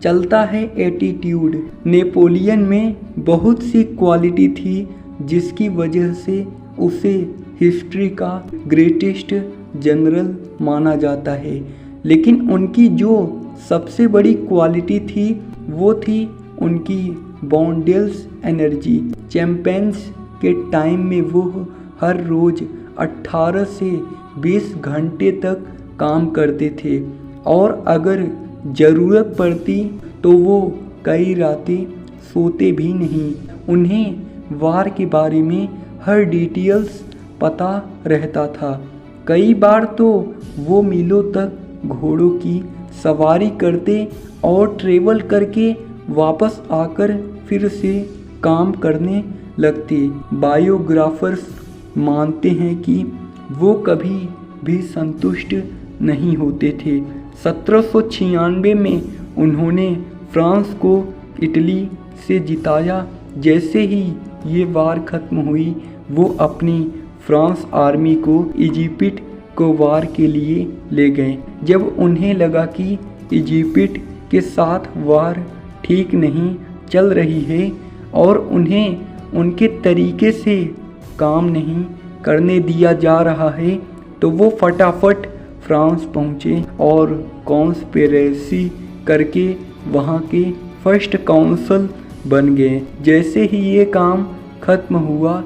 चलता है attitude. Napoleon में बहुत सी क्वालिटी थी जिसकी वजह से उसे हिस्ट्री का ग्रेटेस्ट जनरल माना जाता है, लेकिन उनकी जो सबसे बड़ी क्वालिटी थी वो थी उनकी बाउंडेस एनर्जी। चैंपियंस के टाइम में वो हर रोज़ 18 से 20 घंटे तक काम करते थे और अगर ज़रूरत पड़ती तो वो कई रातें सोते भी नहीं। उन्हें वार के बारे में हर डिटेल्स पता रहता था। कई बार तो वो मीलों तक घोड़ों की सवारी करते और ट्रेवल करके वापस आकर फिर से काम करने लगते। बायोग्राफर्स मानते हैं कि वो कभी भी संतुष्ट नहीं होते थे। 1796 में उन्होंने फ्रांस को इटली से जिताया। जैसे ही ये वार खत्म हुई वो अपनी फ्रांस आर्मी को इजिप्ट को वार के लिए ले गए। जब उन्हें लगा कि इजिप्ट के साथ वार ठीक नहीं चल रही है और उन्हें उनके तरीके से काम नहीं करने दिया जा रहा है, तो वो फटाफट फ्रांस पहुँचे और कॉन्स्पिरेसी करके वहाँ के फर्स्ट काउंसिल बन गए। जैसे ही ये काम खत्म हुआ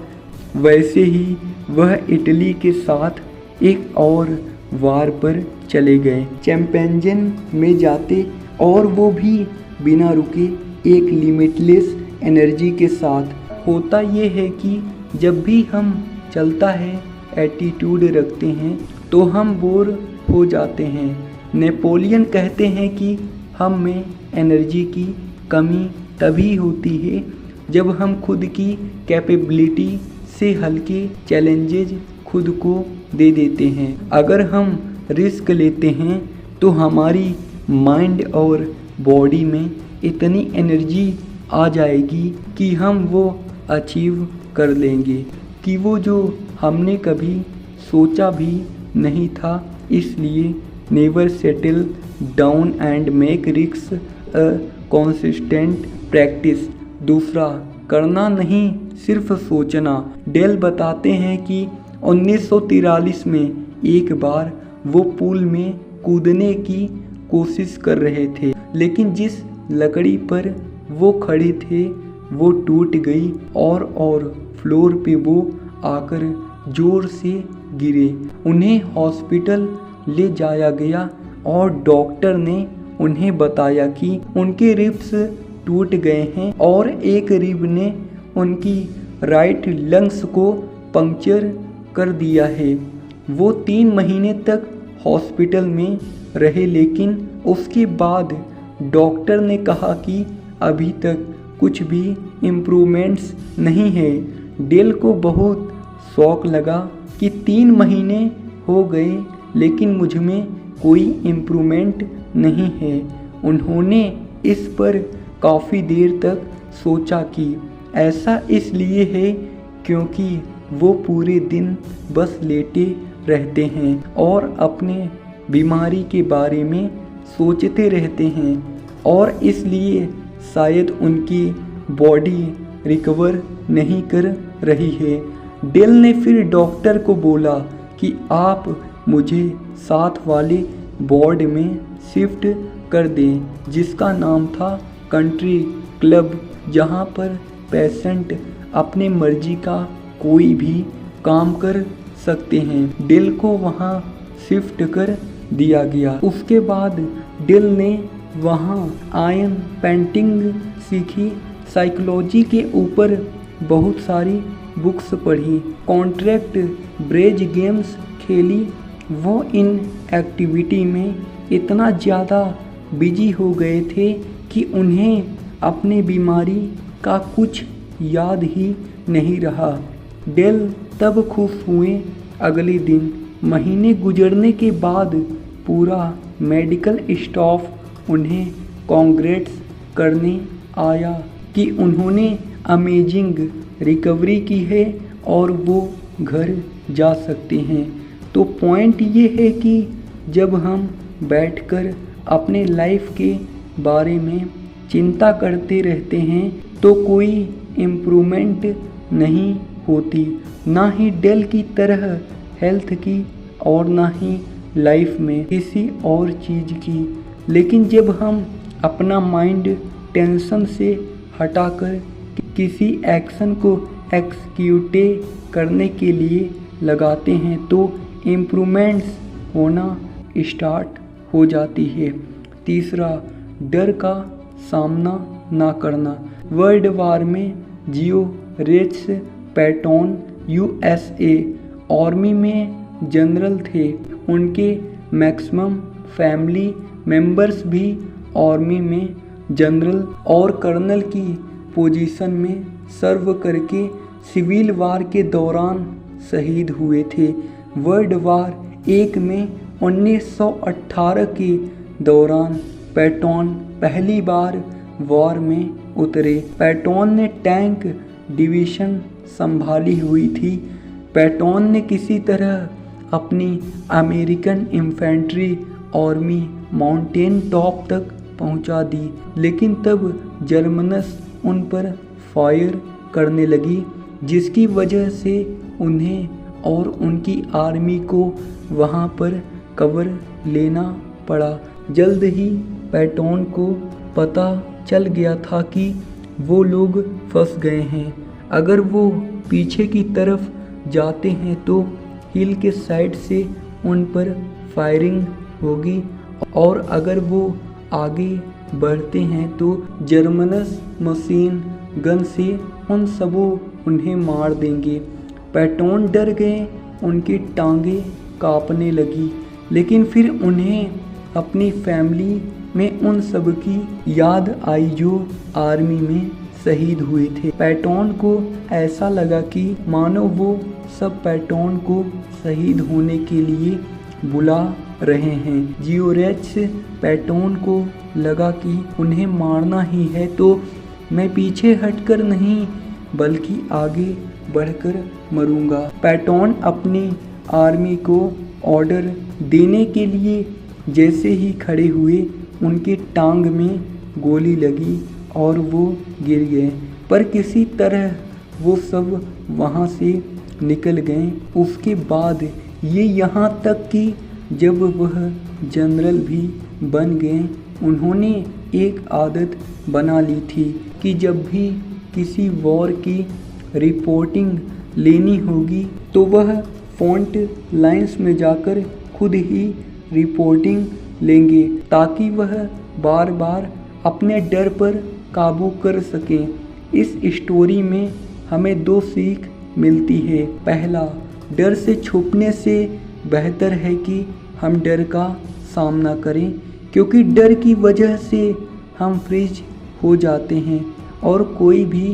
वैसे ही वह इटली के साथ एक और वार पर चले गए। चैंपियन में जाते और वो भी बिना रुके एक लिमिटलेस एनर्जी के साथ। होता ये है कि जब भी हम चलता है एटीट्यूड रखते हैं तो हम बोर हो जाते हैं। नेपोलियन कहते हैं कि हम में एनर्जी की कमी तभी होती है जब हम खुद की कैपेबिलिटी से हल्के चैलेंजेज खुद को दे देते हैं। अगर हम रिस्क लेते हैं तो हमारी माइंड और बॉडी में इतनी एनर्जी आ जाएगी कि हम वो अचीव कर लेंगे कि वो जो हमने कभी सोचा भी नहीं था। इसलिए never settle down and make risk a consistent practice. दूसरा, करना नहीं सिर्फ सोचना। डेल बताते हैं कि 1943 में एक बार वो पूल में कूदने की कोशिश कर रहे थे, लेकिन जिस लकड़ी पर वो खड़े थे वो टूट गई और फ्लोर पे वो आकर जोर से गिरे। उन्हें हॉस्पिटल ले जाया गया और डॉक्टर ने उन्हें बताया कि उनके रिब्स टूट गए हैं और एक रिब ने उनकी राइट लंग्स को पंक्चर कर दिया है। वो 3 महीने तक हॉस्पिटल में रहे, लेकिन उसके बाद डॉक्टर ने कहा कि अभी तक कुछ भी इम्प्रूवमेंट्स नहीं है। डेल को बहुत शौक लगा कि 3 महीने हो गए लेकिन मुझ में कोई इम्प्रूवमेंट नहीं है। उन्होंने इस पर काफ़ी देर तक सोचा कि ऐसा इसलिए है क्योंकि वो पूरे दिन बस लेटे रहते हैं और अपने बीमारी के बारे में सोचते रहते हैं और इसलिए शायद उनकी बॉडी रिकवर नहीं कर रही है। डेल ने फिर डॉक्टर को बोला कि आप मुझे साथ वाले वार्ड में शिफ्ट कर दें, जिसका नाम था कंट्री क्लब, जहां पर पेशेंट अपने मर्जी का कोई भी काम कर सकते हैं। डेल को वहां शिफ्ट कर दिया गया। उसके बाद डेल ने वहां आयन पेंटिंग सीखी, साइकोलॉजी के ऊपर बहुत सारी बुक्स पढ़ी, कॉन्ट्रैक्ट ब्रेज गेम्स खेली। वो इन एक्टिविटी में इतना ज़्यादा बिजी हो गए थे कि उन्हें अपनी बीमारी का कुछ याद ही नहीं रहा। डेल तब खुश हुए। अगले दिन महीने गुजरने के बाद पूरा मेडिकल स्टाफ उन्हें कांग्रेट्स करने आया कि उन्होंने अमेजिंग रिकवरी की है और वो घर जा सकते हैं। तो पॉइंट ये है कि जब हम बैठकर अपने लाइफ के बारे में चिंता करते रहते हैं तो कोई इम्प्रूवमेंट नहीं होती, ना ही डेल की तरह हेल्थ की और ना ही लाइफ में किसी और चीज़ की। लेकिन जब हम अपना माइंड टेंशन से हटाकर किसी एक्शन को एक्सिक्यूट करने के लिए लगाते हैं तो इम्प्रूवमेंट्स होना स्टार्ट हो जाती है। तीसरा, डर का सामना ना करना। वर्ल्ड वार में जियोरेट्स पैटोन USA आर्मी में जनरल थे। उनके मैक्सिमम फैमिली मेंबर्स भी आर्मी में जनरल और कर्नल की पोजीशन में सर्व करके सिविल वार के दौरान शहीद हुए थे। वर्ल्ड वार 1 में 1918 के दौरान पैटोन पहली बार वॉर में उतरे। पैटोन ने टैंक डिवीज़न संभाली हुई थी। पैटोन ने किसी तरह अपनी American infantry army mountain top तक पहुंचा दी, लेकिन तब जर्मन्स उन पर फायर करने लगी, जिसकी वजह से उन्हें और उनकी आर्मी को वहां पर कवर लेना पड़ा। जल्द ही पैटोन को पता चल गया था कि वो लोग फंस गए हैं। अगर वो पीछे की तरफ जाते हैं तो हिल के साइड से उन पर फायरिंग होगी, और अगर वो आगे बढ़ते हैं तो जर्मनस मशीन गन से उन सबों उन्हें मार देंगे। पैटोन डर गए, उनकी टांगें कांपने लगी, लेकिन फिर उन्हें अपनी फैमिली में उन सब की याद आई जो आर्मी में शहीद हुए थे। पैटोन को ऐसा लगा कि मानो वो सब पैटोन को शहीद होने के लिए बुला रहे हैं। जियोरेट्स पैटोन को लगा कि उन्हें मारना ही है तो मैं पीछे हटकर नहीं बल्कि आगे बढ़कर मरूंगा। पैटोन अपनी आर्मी को ऑर्डर देने के लिए जैसे ही खड़े हुए, उनकी टांग में गोली लगी और वो गिर गए, पर किसी तरह वो सब वहाँ से निकल गए। उसके बाद ये यहाँ तक कि जब वह जनरल भी बन गए, उन्होंने एक आदत बना ली थी कि जब भी किसी वॉर की रिपोर्टिंग लेनी होगी तो वह फ्रंट लाइंस में जाकर खुद ही रिपोर्टिंग लेंगे, ताकि वह बार बार अपने डर पर काबू कर सकें। इस स्टोरी में हमें 2 सीख मिलती है। पहला, डर से छुपने से बेहतर है कि हम डर का सामना करें, क्योंकि डर की वजह से हम फ्रीज हो जाते हैं और कोई भी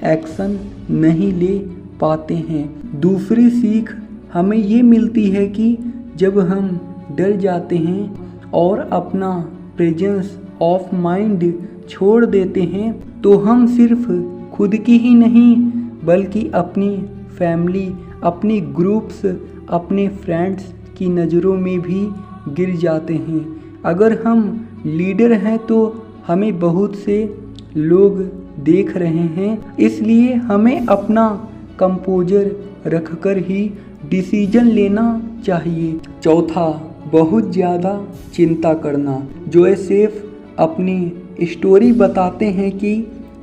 एक्शन नहीं ले पाते हैं। दूसरी सीख हमें ये मिलती है कि जब हम डर जाते हैं और अपना प्रेजेंस ऑफ माइंड छोड़ देते हैं तो हम सिर्फ खुद की ही नहीं बल्कि अपनी फैमिली, अपनी ग्रुप्स, अपने फ्रेंड्स की नज़रों में भी गिर जाते हैं। अगर हम लीडर हैं तो हमें बहुत से लोग देख रहे हैं, इसलिए हमें अपना कंपोजर रखकर ही डिसीजन लेना चाहिए। चौथा, बहुत ज़्यादा चिंता करना। जोसेफ अपनी स्टोरी बताते हैं कि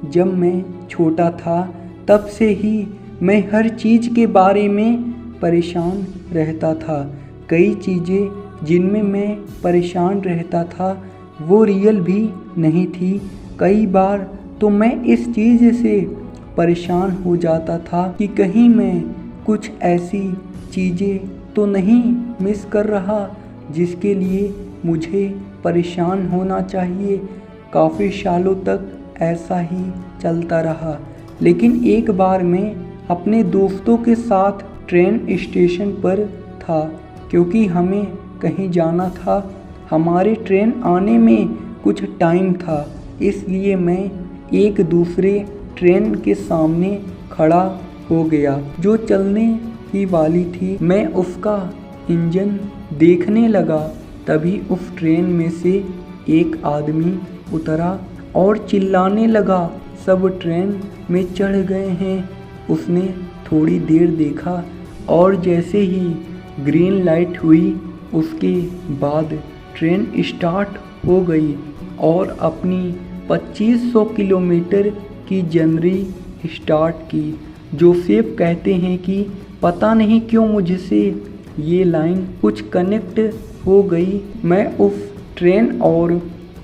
जब मैं छोटा था तब से ही मैं हर चीज़ के बारे में परेशान रहता था। कई चीज़ें जिनमें मैं परेशान रहता था वो रियल भी नहीं थी। कई बार तो मैं इस चीज़ से परेशान हो जाता था कि कहीं मैं कुछ ऐसी चीज़ें तो नहीं मिस कर रहा जिसके लिए मुझे परेशान होना चाहिए। काफ़ी सालों तक ऐसा ही चलता रहा, लेकिन एक बार मैं अपने दोस्तों के साथ ट्रेन स्टेशन पर था, क्योंकि हमें कहीं जाना था। हमारे ट्रेन आने में कुछ टाइम था, इसलिए मैं एक दूसरे ट्रेन के सामने खड़ा हो गया जो चलने ही वाली थी। मैं उसका इंजन देखने लगा, तभी उस ट्रेन में से एक आदमी उतरा और चिल्लाने लगा, सब ट्रेन में चढ़ गए हैं। उसने थोड़ी देर देखा और जैसे ही ग्रीन लाइट हुई उसके बाद ट्रेन स्टार्ट हो गई और अपनी 2500 किलोमीटर की जर्नी स्टार्ट की। जोसेफ कहते हैं कि पता नहीं क्यों मुझसे ये लाइन कुछ कनेक्ट हो गई। मैं उस ट्रेन और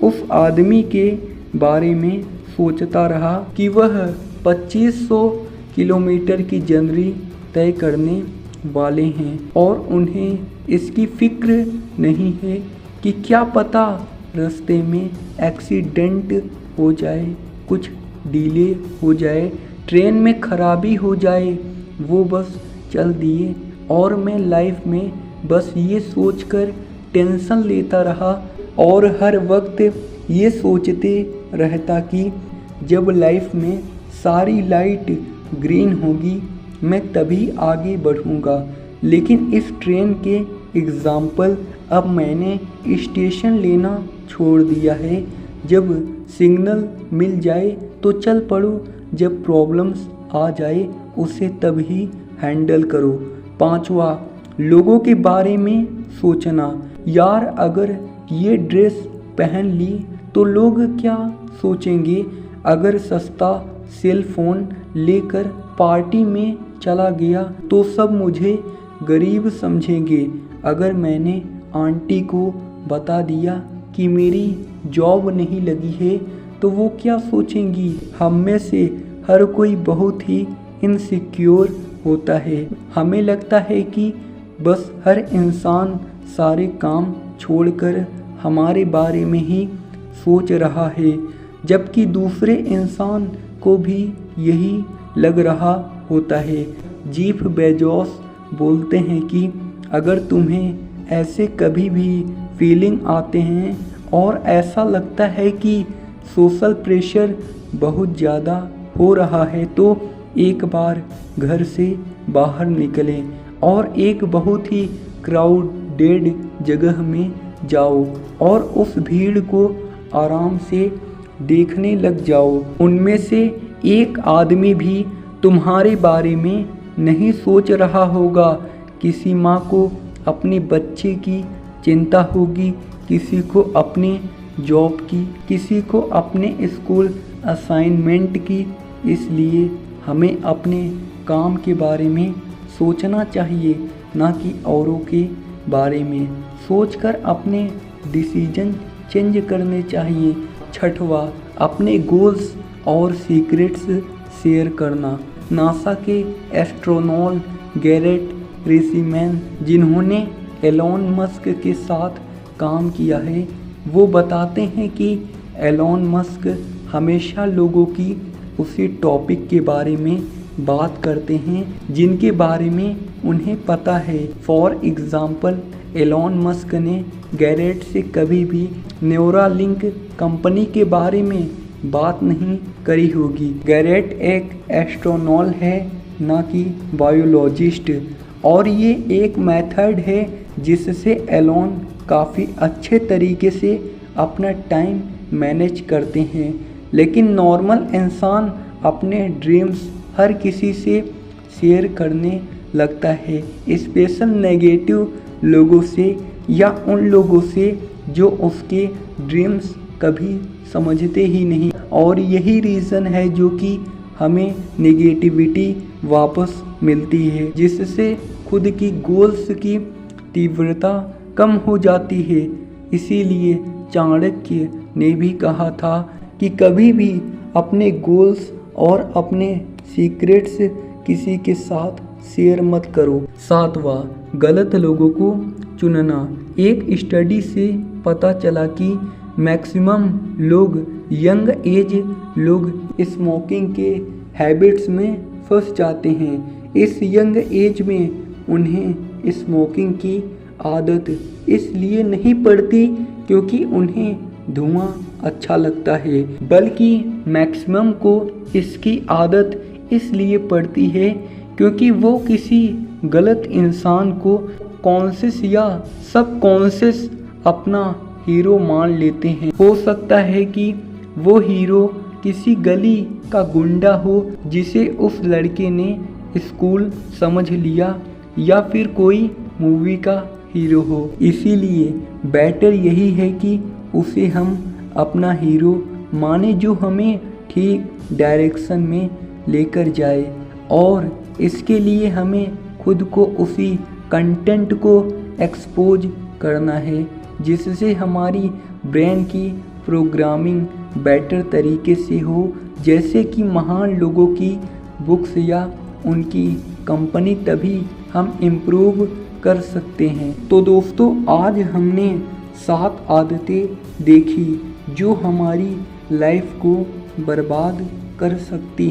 उस आदमी के बारे में सोचता रहा कि वह 2500 किलोमीटर की जर्नी तय करने वाले हैं और उन्हें इसकी फिक्र नहीं है कि क्या पता रास्ते में एक्सीडेंट हो जाए, कुछ डिले हो जाए, ट्रेन में खराबी हो जाए। वो बस चल दिए और मैं लाइफ में बस ये सोचकर टेंशन लेता रहा और हर वक्त ये सोचते रहता कि जब लाइफ में सारी लाइट ग्रीन होगी मैं तभी आगे बढ़ूँगा। लेकिन इस ट्रेन के एग्ज़ाम्पल अब मैंने स्टेशन लेना छोड़ दिया है। जब सिग्नल मिल जाए तो चल पड़ो, जब प्रॉब्लम्स आ जाए उसे तभी हैंडल करो। 5वां, लोगों के बारे में सोचना। यार अगर ये ड्रेस पहन ली तो लोग क्या सोचेंगे? अगर सस्ता सेल फोन लेकर पार्टी में चला गया तो सब मुझे गरीब समझेंगे। अगर मैंने आंटी को बता दिया कि मेरी जॉब नहीं लगी है तो वो क्या सोचेंगी? हम में से हर कोई बहुत ही इनसिक्योर होता है। हमें लगता है कि बस हर इंसान सारे काम छोड़कर हमारे बारे में ही सोच रहा है, जबकि दूसरे इंसान को भी यही लग रहा होता है। जेफ बेजोस बोलते हैं कि अगर तुम्हें ऐसे कभी भी फीलिंग आते हैं और ऐसा लगता है कि सोशल प्रेशर बहुत ज़्यादा हो रहा है तो एक बार घर से बाहर निकलें और एक बहुत ही क्राउडेड जगह में जाओ और उस भीड़ को आराम से देखने लग जाओ। उनमें से एक आदमी भी तुम्हारे बारे में नहीं सोच रहा होगा। किसी माँ को अपने बच्चे की चिंता होगी, किसी को अपने जॉब की, किसी को अपने स्कूल असाइनमेंट की। इसलिए हमें अपने काम के बारे में सोचना चाहिए, ना कि औरों के बारे में सोचकर अपने डिसीजन चेंज करने चाहिए। 6वां, अपने गोल्स और सीक्रेट्स शेयर करना। नासा के एस्ट्रोनॉट गैरेट रेसिमैन, जिन्होंने एलोन मस्क के साथ काम किया है, वो बताते हैं कि एलोन मस्क हमेशा लोगों की उसी टॉपिक के बारे में बात करते हैं जिनके बारे में उन्हें पता है। फॉर एग्ज़ाम्पल, एलोन मस्क ने गैरेट से कभी भी न्यूरालिंक कंपनी के बारे में बात नहीं करी होगी। गैरेट एक एस्ट्रोनॉट है, ना कि बायोलॉजिस्ट, और ये एक मेथड है जिससे एलोन काफ़ी अच्छे तरीके से अपना टाइम मैनेज करते हैं। लेकिन नॉर्मल इंसान अपने ड्रीम्स हर किसी से शेयर करने लगता है, स्पेशल नेगेटिव लोगों से या उन लोगों से जो उसके ड्रीम्स कभी समझते ही नहीं। और यही रीज़न है जो कि हमें नेगेटिविटी वापस मिलती है, जिससे खुद की गोल्स की तीव्रता कम हो जाती है। इसीलिए चाणक्य ने भी कहा था कि कभी भी अपने गोल्स और अपने सीक्रेट्स किसी के साथ शेयर मत करो। 7वां, गलत लोगों को चुनना। एक स्टडी से पता चला कि मैक्सिमम लोग यंग एज लोग स्मोकिंग के हैबिट्स में फंस जाते हैं। इस यंग एज में उन्हें स्मोकिंग की आदत इसलिए नहीं पड़ती क्योंकि उन्हें धुआं अच्छा लगता है, बल्कि मैक्सिमम को इसकी आदत इसलिए पड़ती है क्योंकि वो किसी गलत इंसान को कॉन्शियस या सबकॉन्शियस अपना हीरो मान लेते हैं। हो सकता है कि वो हीरो किसी गली का गुंडा हो जिसे उस लड़के ने स्कूल समझ लिया, या फिर कोई मूवी का हीरो हो। इसीलिए बेटर यही है कि उसे हम अपना हीरो माने जो हमें ठीक डायरेक्शन में लेकर जाए, और इसके लिए हमें खुद को उसी कंटेंट को एक्सपोज करना है जिससे हमारी ब्रेन की प्रोग्रामिंग बेटर तरीके से हो, जैसे कि महान लोगों की बुक्स या उनकी कंपनी, तभी हम इम्प्रूव कर सकते हैं। तो दोस्तों, आज हमने 7 आदतें देखी जो हमारी लाइफ को बर्बाद कर सकती हैं।